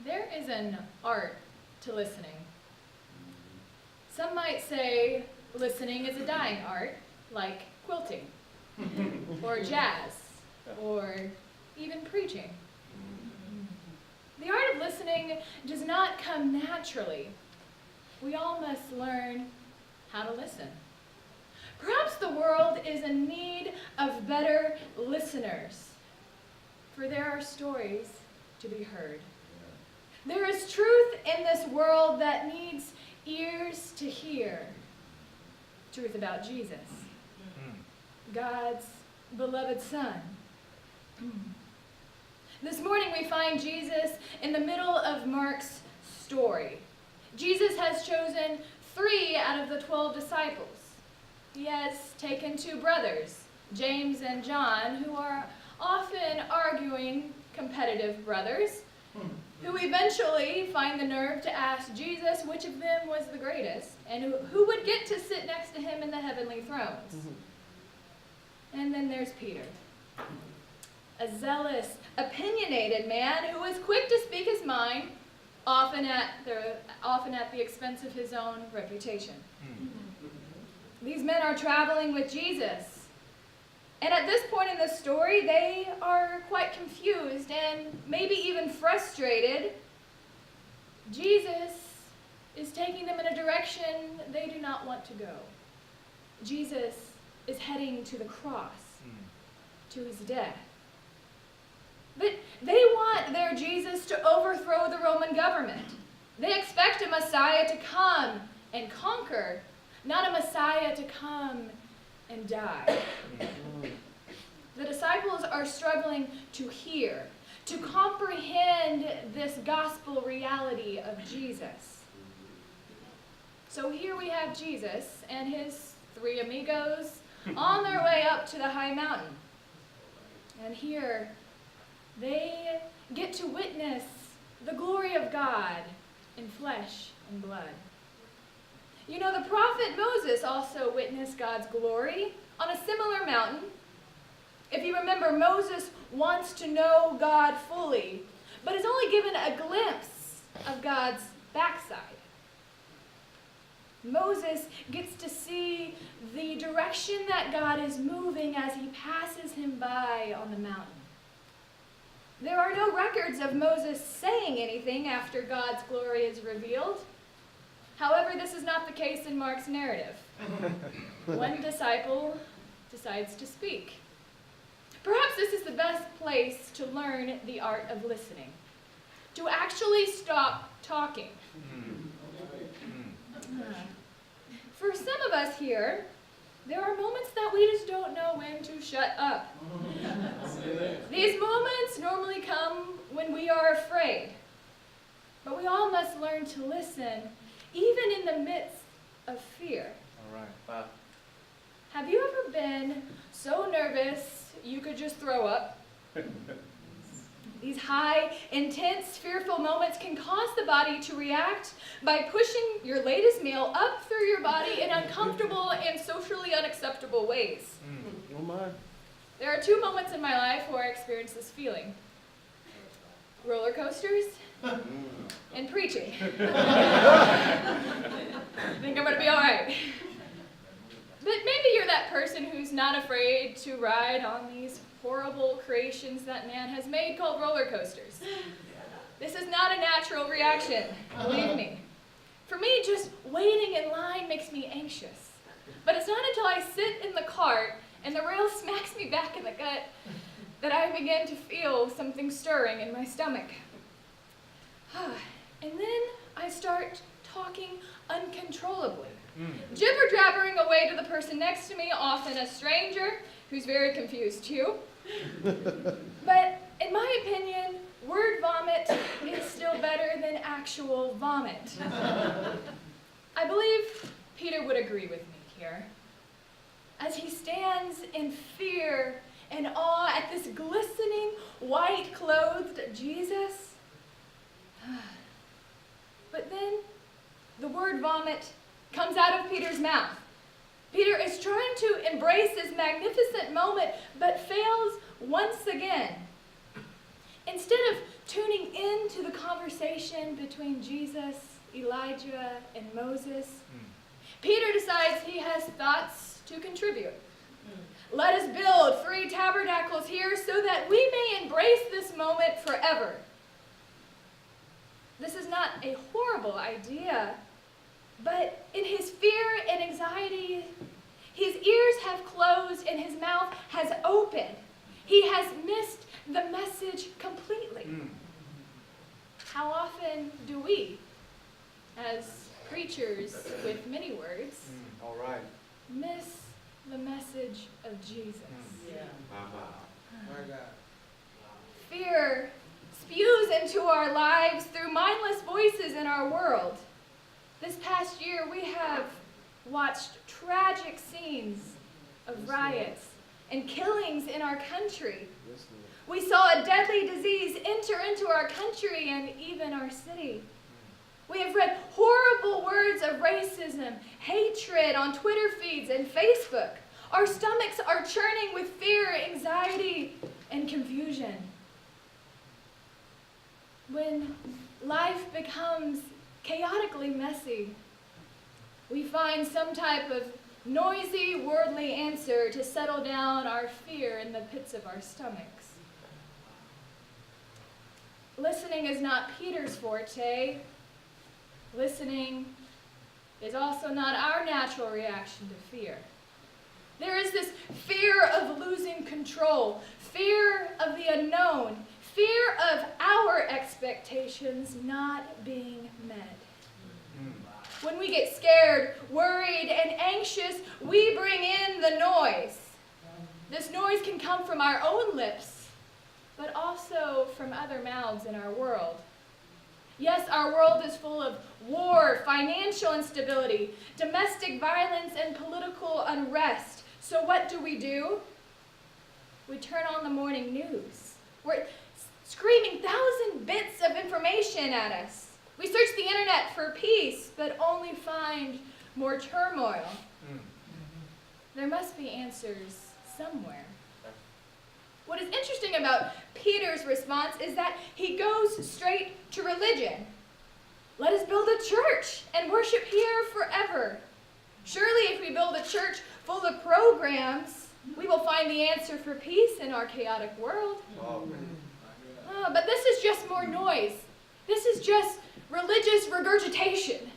There is an art to listening. Some might say listening is a dying art, like quilting, or jazz, or even preaching. The art of listening does not come naturally. We all must learn how to listen. Perhaps the world is in need of better listeners, for there are stories to be heard. There is truth in this world that needs ears to hear. Truth about Jesus, God's beloved Son. This morning we find Jesus in the middle of Mark's story. Jesus has chosen 3 out of the 12 disciples. He has taken 2 brothers, James and John, who are often arguing competitive brothers, who eventually find the nerve to ask Jesus which of them was the greatest and who would get to sit next to him in the heavenly thrones. And then there's Peter, a zealous, opinionated man who is quick to speak his mind, often at the expense of his own reputation. These men are traveling with Jesus. And at this point in the story, they are quite confused and maybe even frustrated. Jesus is taking them in a direction they do not want to go. Jesus is heading to the cross, to his death. But they want their Jesus to overthrow the Roman government. They expect a Messiah to come and conquer, not a Messiah to come and die. The disciples are struggling to hear, to comprehend this gospel reality of Jesus. So here we have Jesus and his 3 amigos on their way up to the high mountain. And here they get to witness the glory of God in flesh and blood. You know, the prophet Moses also witnessed God's glory on a similar mountain. If you remember, Moses wants to know God fully, but is only given a glimpse of God's backside. Moses gets to see the direction that God is moving as he passes him by on the mountain. There are no records of Moses saying anything after God's glory is revealed. However, this is not the case in Mark's narrative. One disciple decides to speak. Perhaps this is the best place to learn the art of listening, to actually stop talking. For some of us here, there are moments that we just don't know when to shut up. These moments normally come when we are afraid, but we all must learn to listen, even in the midst of fear. All right. Wow. Have you ever been so nervous you could just throw up? These high, intense, fearful moments can cause the body to react by pushing your latest meal up through your body in uncomfortable and socially unacceptable ways. Oh my. There are 2 moments in my life where I experienced this feeling. Roller coasters and preaching. I think I'm going to be all right. But maybe you're that person who's not afraid to ride on these horrible creations that man has made called roller coasters. This is not a natural reaction, believe me. For me, just waiting in line makes me anxious. But it's not until I sit in the cart and the rail smacks me back in the gut that I begin to feel something stirring in my stomach. And then I start talking uncontrollably, jibber-jabbering away to the person next to me, often a stranger, who's very confused too. But in my opinion, word vomit is still better than actual vomit. I believe Peter would agree with me here. As he stands in fear and awe at this glistening, white-clothed Jesus. But then the word vomit comes out of Peter's mouth. Peter is trying to embrace this magnificent moment, but fails once again. Instead of tuning into the conversation between Jesus, Elijah, and Moses, Peter decides he has thoughts to contribute. Let us build 3 tabernacles here so that we may embrace this moment forever. This is not a horrible idea, but in his fear and anxiety, his ears have closed and his mouth has opened. He has missed the message completely. How often do we, as preachers with many words, All right. miss the message of Jesus? My God. Fear spews into our lives through mindless voices in our world. This past year, we have watched tragic scenes of riots and killings in our country. We saw a deadly disease enter into our country and even our city. We have read horrible words of racism, hatred on Twitter feeds and Facebook. Our stomachs are churning with fear, anxiety, and confusion. When life becomes chaotically messy, we find some type of noisy, worldly answer to settle down our fear in the pits of our stomachs. Listening is not Peter's forte. Listening is also not our natural reaction to fear. There is this fear of losing control, fear of the unknown, fear of our expectations not being met. When we get scared, worried, and anxious, we bring in the noise. This noise can come from our own lips, but also from other mouths in our world. Yes, our world is full of war, financial instability, domestic violence, and political unrest. So what do? We turn on the morning news. We're screaming 1,000 bits of information at us. We search the internet for peace, but only find more turmoil. There must be answers somewhere. What is interesting about Peter's response is that he goes straight to religion. Let us build a church and worship here forever. Surely if we build a church full of programs, we will find the answer for peace in our chaotic world. But this is just more noise. This is just religious regurgitation.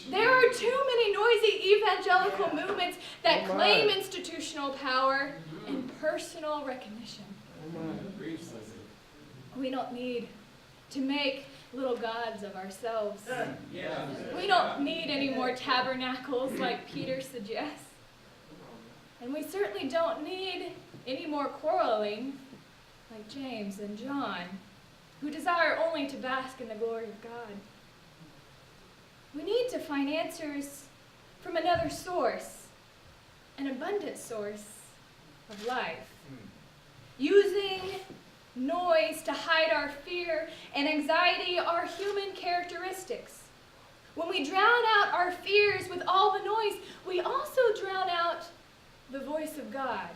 There are too many noisy evangelical movements that claim institutional power and personal recognition. We don't need to make little gods of ourselves. We don't need any more tabernacles like Peter suggests. And we certainly don't need any more quarreling like James and John, who desire only to bask in the glory of God. We need to find answers from another source, an abundant source of life. Using noise to hide our fear and anxiety are human characteristics. When we drown out our fears with all the noise, we also drown out the voice of God.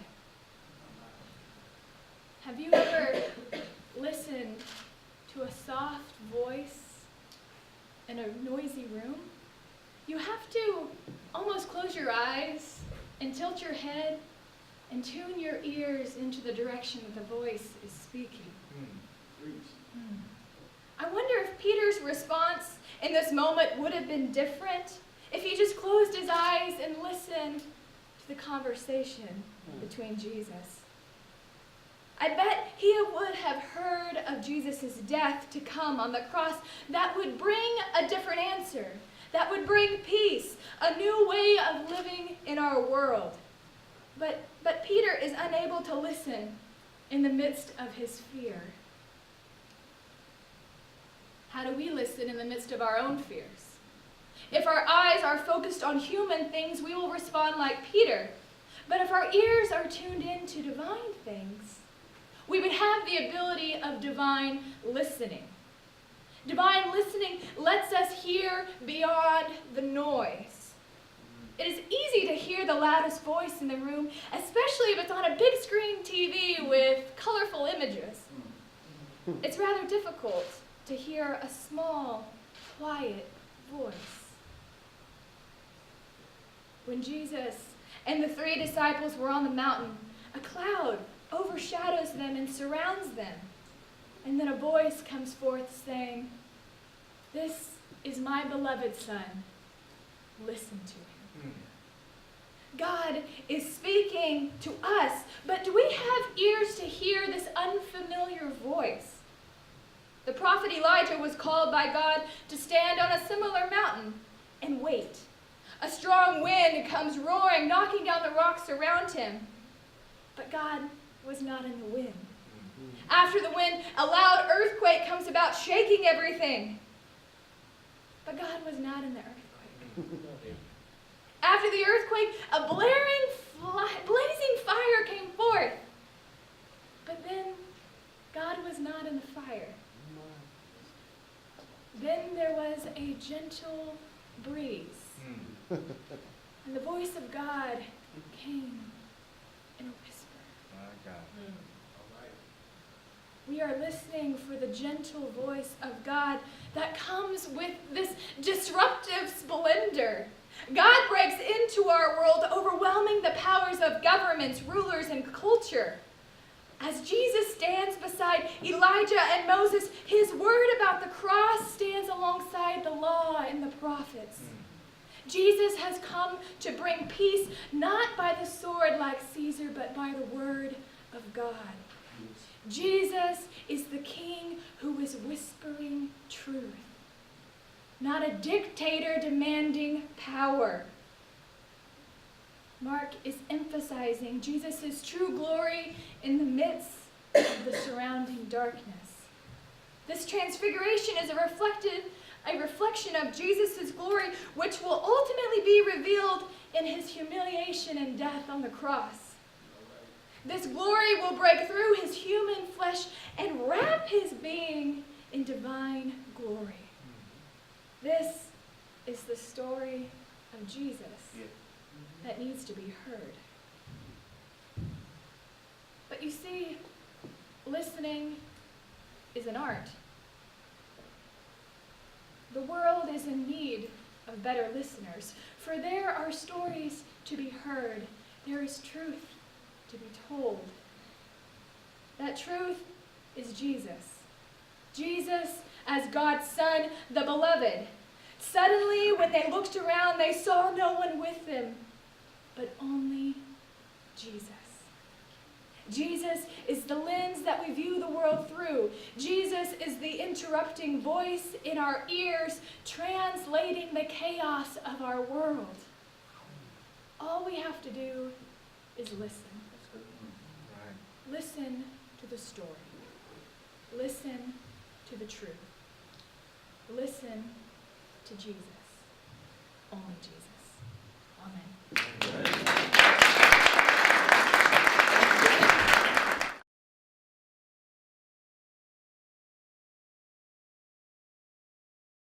Have you ever listened to a soft voice in a noisy room? You have to almost close your eyes and tilt your head and tune your ears into the direction that the voice is speaking. I wonder if Peter's response in this moment would have been different if he just closed his eyes and listened to the conversation between Jesus. I bet he would have heard of Jesus' death to come on the cross that would bring a different answer, that would bring peace, a new way of living in our world. But Peter is unable to listen in the midst of his fear. How do we listen in the midst of our own fears? If our eyes are focused on human things, we will respond like Peter. But if our ears are tuned in to divine things, we would have the ability of divine listening. Divine listening lets us hear beyond the noise. It is easy to hear the loudest voice in the room, especially if it's on a big screen TV with colorful images. It's rather difficult to hear a small, quiet voice. When Jesus and the 3 disciples were on the mountain, a cloud overshadows them and surrounds them. And then a voice comes forth saying, "This is my beloved Son. Listen to him." God is speaking to us, but do we have ears to hear this unfamiliar voice? The prophet Elijah was called by God to stand on a similar mountain and wait. A strong wind comes roaring, knocking down the rocks around him. But God was not in the wind. After the wind, a loud earthquake comes about, shaking everything. But God was not in the earthquake. After the earthquake, a blazing fire came forth. But then, God was not in the fire. Then there was a gentle breeze. And the voice of God came in a whisper. My God. We are listening for the gentle voice of God that comes with this disruptive splendor. God breaks into our world, overwhelming the powers of governments, rulers, and culture. As Jesus stands beside Elijah and Moses, his word about the cross stands alongside the law and the prophets. Jesus has come to bring peace, not by the sword like Caesar, but by the word of God. Jesus is the King who is whispering truth, not a dictator demanding power. Mark is emphasizing Jesus' true glory in the midst of the surrounding darkness. This transfiguration is a reflection of Jesus' glory, which will ultimately be revealed in his humiliation and death on the cross. This glory will break through his human flesh and wrap his being in divine glory. This is the story of Jesus that needs to be heard. But you see, listening is an art. The world is in need of better listeners, for there are stories to be heard. There is truth to be told. That truth is Jesus. Jesus as God's Son, the beloved. Suddenly, when they looked around, they saw no one with them, but only Jesus. Jesus is the lens that we view the world through. Jesus is the interrupting voice in our ears, translating the chaos of our world. All we have to do is listen. Listen to the story. Listen to the truth. Listen to Jesus. Only Jesus. Amen.